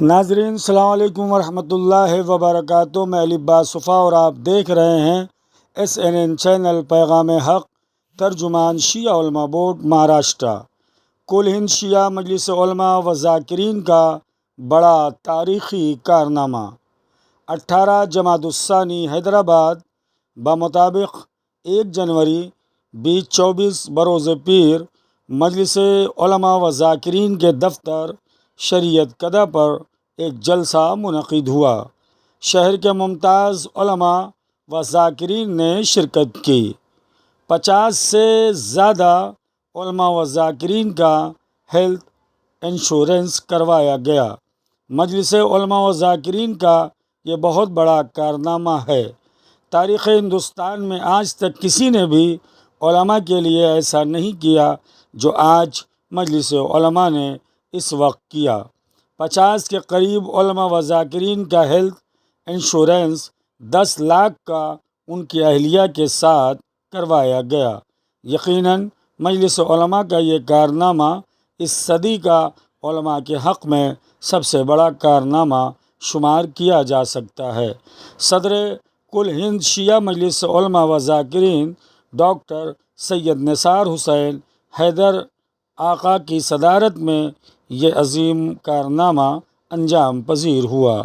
ناظرین السلام علیکم ورحمۃ اللہ وبرکاتہ۔ میں علی عباس صفا اور آپ دیکھ رہے ہیں SNN چینل پیغام حق، ترجمان شیعہ علماء بورڈ مہاراشٹرا۔ کل ہند شیعہ مجلس علماء و ذاکرین کا بڑا تاریخی کارنامہ۔ 18 جمادی الثانی حیدرآباد بمطابق 1 جنوری 2024 بروز پیر مجلس علماء و ذاکرین کے دفتر شریعت کدہ پر ایک جلسہ منعقد ہوا۔ شہر کے ممتاز علماء و ذاکرین نے شرکت کی۔ 50 سے زیادہ علماء و ذاکرین کا ہیلتھ انشورنس کروایا گیا۔ مجلس علماء و ذاکرین کا یہ بہت بڑا کارنامہ ہے۔ تاریخ ہندوستان میں آج تک کسی نے بھی علماء کے لیے ایسا نہیں کیا جو آج مجلس علماء نے اس وقت کیا۔ 50 کے قریب علماء و ذاکرین کا ہیلتھ انشورنس 10 لاکھ کا ان کی اہلیہ کے ساتھ کروایا گیا۔ یقیناً مجلس علماء کا یہ کارنامہ اس صدی کا علماء کے حق میں سب سے بڑا کارنامہ شمار کیا جا سکتا ہے۔ صدر کل ہند شیعہ مجلس علماء و ذاکرین ڈاکٹر سید نثار حسین حیدر آقا کی صدارت میں یہ عظیم کارنامہ انجام پذیر ہوا۔